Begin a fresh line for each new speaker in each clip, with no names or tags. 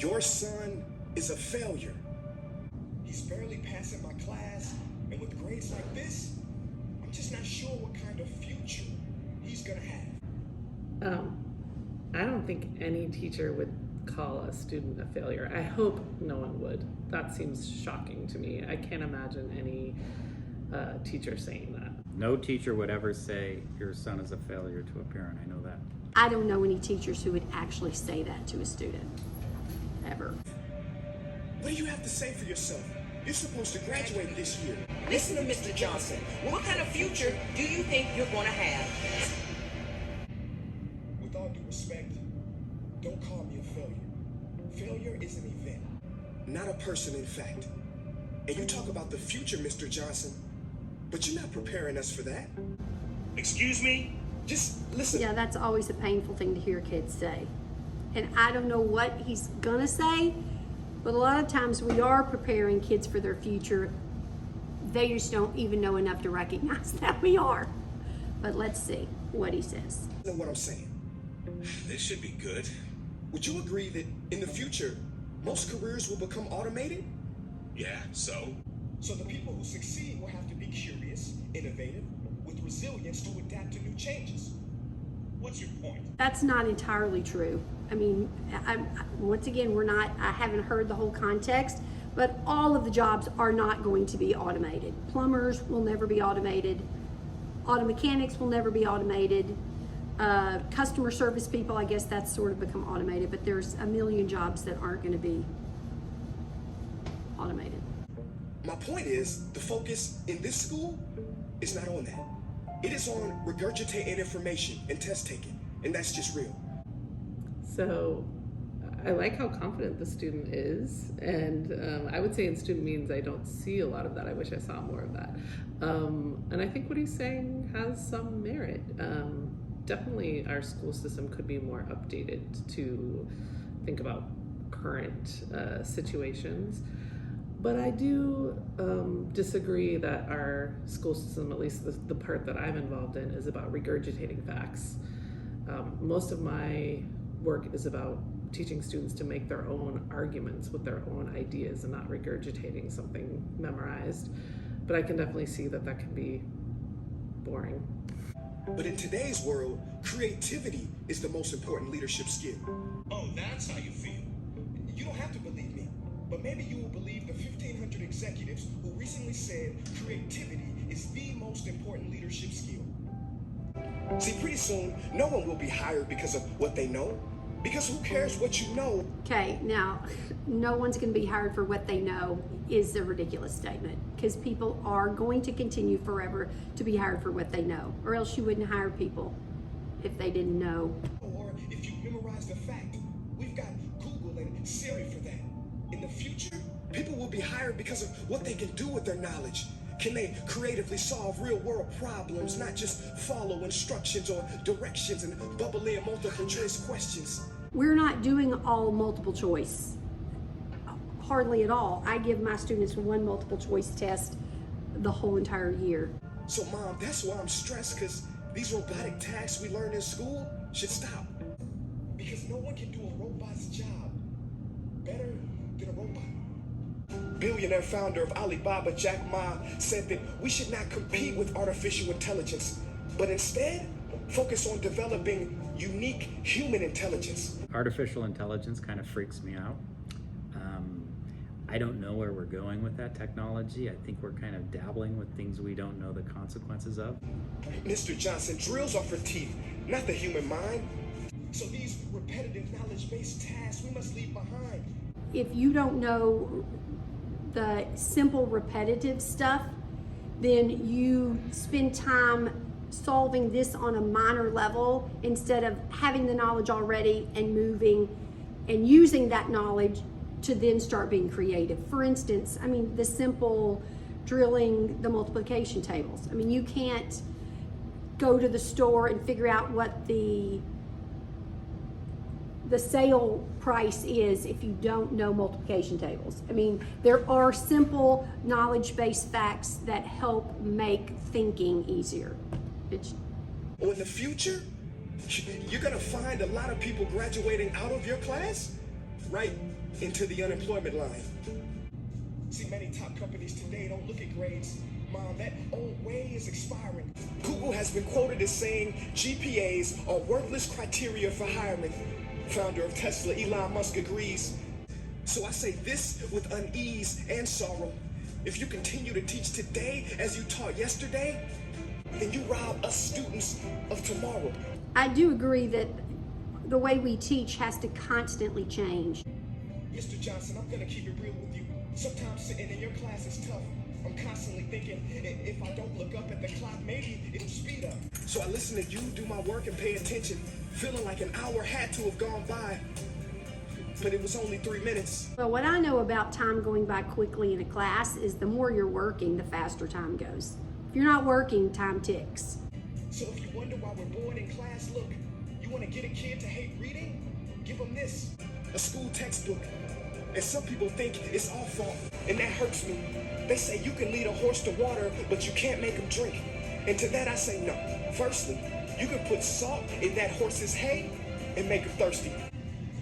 Your son is a failure. He's barely passing my class, and with grades like this, I'm just not sure what kind of future he's gonna have.
I don't think any teacher would call a student a failure. I hope no one would. That seems shocking to me. I can't imagine any teacher saying that.
No teacher would ever say your son is a failure to a parent. I know that.
I don't know any teachers who would actually say that to a student, ever.
What do you have to say for yourself? You're supposed to graduate this year.
Listen to Mr. Johnson. What kind of future do you think you're going to have?
With all due respect, don't call me a failure. Failure is an event, not a person, in fact. And you talk about the future, Mr. Johnson, but you're not preparing us for that. Excuse me? Just listen.
Yeah, that's always a painful thing to hear kids say. And I don't know what he's gonna say, but a lot of times we are preparing kids for their future. They just don't even know enough to recognize that we are. But let's see what he says.
You know what I'm saying? This should be good. Would you agree that in the future, most careers will become automated? Yeah, so? So the people who succeed will have to be curious, innovative, with resilience to adapt to new changes. What's your point?
That's not entirely true. I mean, once again, I haven't heard the whole context, but all of the jobs are not going to be automated. Plumbers will never be automated. Auto mechanics will never be automated. Customer service people, I guess that's sort of become automated, but there's a million jobs that aren't going to be automated.
My point is, the focus in this school is not on that. It is on regurgitating information and test taking, and that's just real.
So I like how confident the student is, and I would say in student meetings I don't see a lot of that. I wish I saw more of that. And I think what he's saying has some merit. Definitely our school system could be more updated to think about current situations. But I do disagree that our school system, at least the part that I'm involved in, is about regurgitating facts. Most of my work is about teaching students to make their own arguments with their own ideas and not regurgitating something memorized. But I can definitely see that that can be boring.
But in today's world, creativity is the most important leadership skill. Oh, that's how you feel. You don't have to believe me, but maybe you will believe the 1,500 executives who recently said creativity is the most important leadership skill. See, pretty soon, no one will be hired because of what they know. Because who cares what you know?
Okay, now, no one's going to be hired for what they know is a ridiculous statement, because people are going to continue forever to be hired for what they know, or else you wouldn't hire people if they didn't know.
Or if you memorize the fact, we've got Google and Siri for that. In the future, people will be hired because of what they can do with their knowledge. Can they creatively solve real-world problems, not just follow instructions or directions and bubble in multiple choice questions?
We're not doing all multiple choice, hardly at all. I give my students one multiple choice test the whole entire year.
So, Mom, that's why I'm stressed, because these robotic tasks we learn in school should stop. Because no one can do a robot's job better than a robot. Billionaire founder of Alibaba, Jack Ma, said that we should not compete with artificial intelligence, but instead focus on developing unique human intelligence.
Artificial intelligence kind of freaks me out. I don't know where we're going with that technology. I think we're kind of dabbling with things we don't know the consequences of.
Mr. Johnson, drills are for teeth, not the human mind. So these repetitive knowledge-based tasks we must leave behind.
If you don't know the simple repetitive stuff, then you spend time solving this on a minor level instead of having the knowledge already and moving and using that knowledge to then start being creative. For instance, I mean, the simple drilling the multiplication tables. I mean, you can't go to the store and figure out what the sale price is if you don't know multiplication tables. I mean, there are simple knowledge-based facts that help make thinking easier.
Well, in the future, you're gonna find a lot of people graduating out of your class, right into the unemployment line. See, many top companies today don't look at grades. Mom, that old way is expiring. Google has been quoted as saying GPAs are worthless criteria for hiring. Founder of Tesla, Elon Musk, agrees. So I say this with unease and sorrow. If you continue to teach today as you taught yesterday, then you rob us students of tomorrow.
I do agree that the way we teach has to constantly change.
Mr. Johnson, I'm gonna keep it real with you. Sometimes sitting in your class is tough. I'm constantly thinking, if I don't look up at the clock, maybe it'll speed up. So I listen to you do my work and pay attention, feeling like an hour had to have gone by, but it was only 3 minutes.
Well, what I know about time going by quickly in a class is the more you're working, the faster time goes. If you're not working, time ticks.
So if you wonder why we're bored in class, look, you wanna get a kid to hate reading? Give them this, a school textbook. And some people think it's our fault, and that hurts me. They say you can lead a horse to water, but you can't make him drink. And to that I say no. Firstly, you can put salt in that horse's hay and make him thirsty.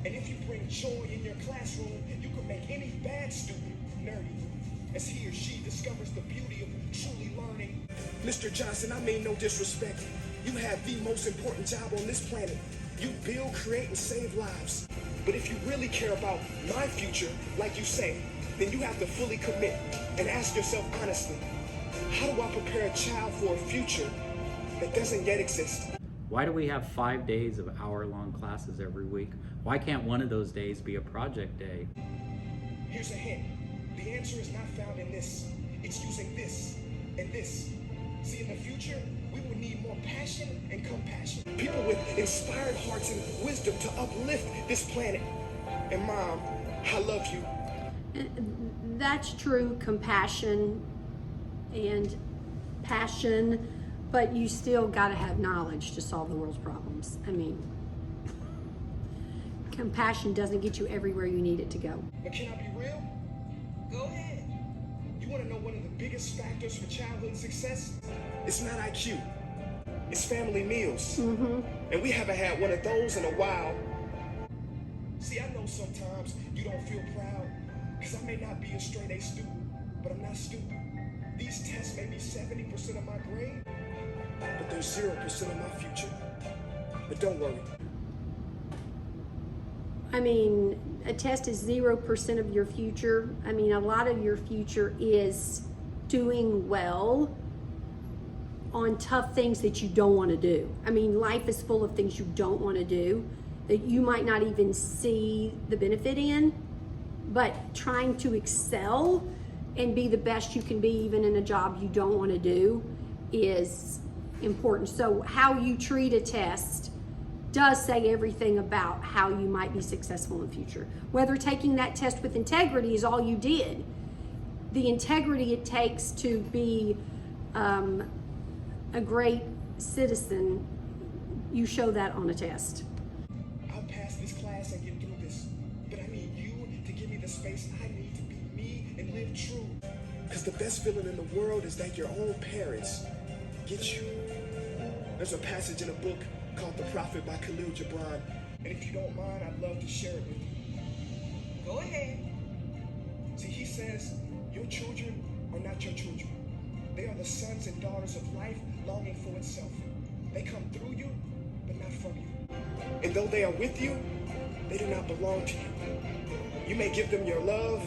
And if you bring joy in your classroom, you can make any bad student nerdy, as he or she discovers the beauty of truly learning. Mr. Johnson, I mean no disrespect. You have the most important job on this planet. You build, create, and save lives. But if you really care about my future, like you say, then you have to fully commit and ask yourself honestly, how do I prepare a child for a future that doesn't yet exist?
Why do we have 5 days of hour-long classes every week? Why can't one of those days be a project day?
Here's a hint. The answer is not found in this. It's using this and this. See, in the future, we will need more passion and compassion. People with inspired hearts and wisdom to uplift this planet. And Mom, I love you.
That's true, compassion and passion, but you still got to have knowledge to solve the world's problems. I mean, compassion doesn't get you everywhere you need it to go.
But can I be real?
Go ahead.
You want to know one of the biggest factors for childhood success? It's not IQ. It's family meals. And we haven't had one of those in a while. See, I know sometimes you don't feel proud because I may not be a straight A student, but I'm not stupid. These tests may be 70% of my grade, but they're 0% of my future. But don't worry.
I mean, a test is 0% of your future. I mean, a lot of your future is doing well on tough things that you don't want to do. I mean, life is full of things you don't want to do that you might not even see the benefit in, but trying to excel and be the best you can be even in a job you don't want to do is important. So how you treat a test does say everything about how you might be successful in the future. Whether taking that test with integrity is all you did, the integrity it takes to be a great citizen, you show that on a test.
I'll pass this class and get through this, but I need you to give me the space I need to be me and live true. Because the best feeling in the world is that your own parents get you. There's a passage in a book called The Prophet by Khalil Gibran, and if you don't mind, I'd love to share it with you.
Go ahead.
See, he says, your children are not your children. They are the sons and daughters of life longing for itself. They come through you, but not from you. And though they are with you, they do not belong to you. You may give them your love,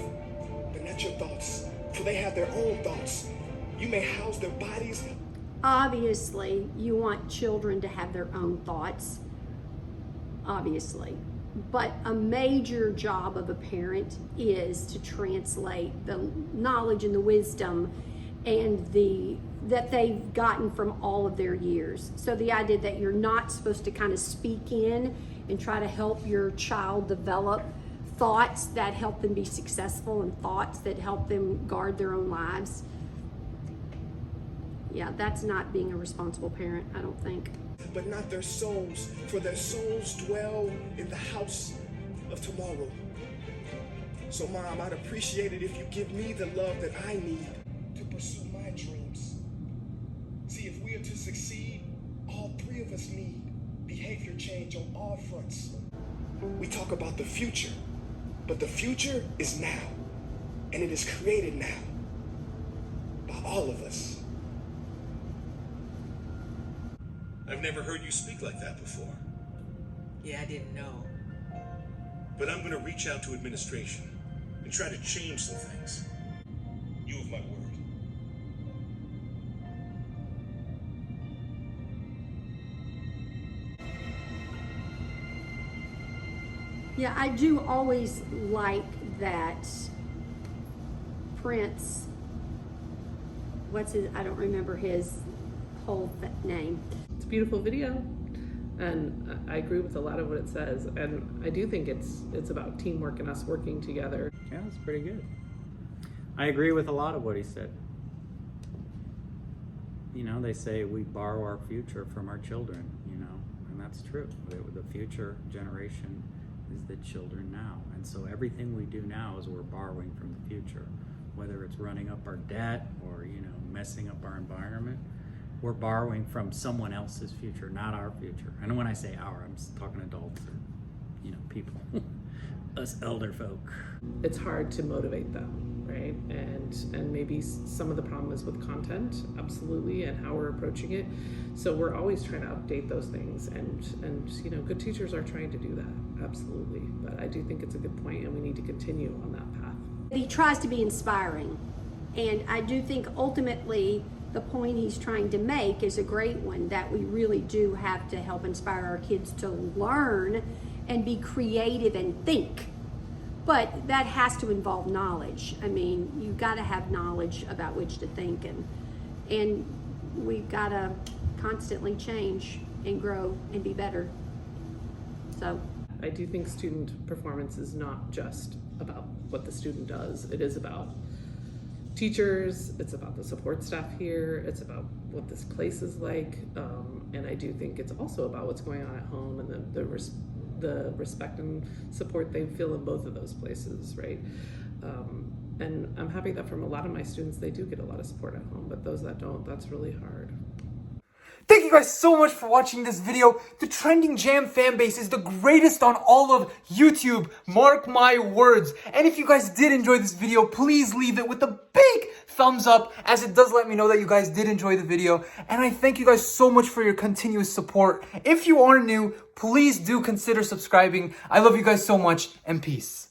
but not your thoughts, for they have their own thoughts. You may house their bodies.
Obviously, you want children to have their own thoughts, obviously. But a major job of a parent is to translate the knowledge and the wisdom and that they've gotten from all of their years. So the idea that you're not supposed to kind of speak in and try to help your child develop thoughts that help them be successful and thoughts that help them guard their own lives. Yeah, that's not being a responsible parent, I don't think.
But not their souls, for their souls dwell in the house of tomorrow. So Mom, I'd appreciate it if you give me the love that I need to pursue my dreams. See, if we are to succeed, all three of us need behavior change on all fronts. We talk about the future, But the future is now, and it is created now by all of us.
I've never heard you speak like that before.
Yeah, I didn't know.
But I'm going to reach out to administration and try to change some things. You have my word.
Yeah, I do always like that Prince, I don't remember his whole name.
It's a beautiful video, and I agree with a lot of what it says, and I do think it's about teamwork and us working together.
Yeah, that's pretty good. I agree with a lot of what he said. You know, they say we borrow our future from our children, you know, and that's true. The future generation is the children now. And so everything we do now is we're borrowing from the future. Whether it's running up our debt or, you know, messing up our environment, we're borrowing from someone else's future, not our future. And when I say our, I'm talking adults or, you know, people, us elder folk.
It's hard to motivate them, right? And maybe some of the problem is with content, absolutely, and how we're approaching it. So we're always trying to update those things, and you know, good teachers are trying to do that, absolutely. But I do think it's a good point, and we need to continue on that path.
He tries to be inspiring, and I do think ultimately the point he's trying to make is a great one, that we really do have to help inspire our kids to learn and be creative and think. But that has to involve knowledge. I mean, you've got to have knowledge about which to think, and we've got to constantly change and grow and be better. So
I do think student performance is not just about what the student does. It is about teachers, it's about the support staff here, it's about what this place is like, and I do think it's also about what's going on at home and the respect and support they feel in both of those places, right? And I'm happy that from a lot of my students, they do get a lot of support at home, but those that don't, that's really hard.
Thank you guys so much for watching this video. The Trending Jam fan base is the greatest on all of YouTube. Mark my words. And if you guys did enjoy this video, please leave it with a big thumbs up, as it does let me know that you guys did enjoy the video. And I thank you guys so much for your continuous support. If you are new, please do consider subscribing. I love you guys so much, and peace.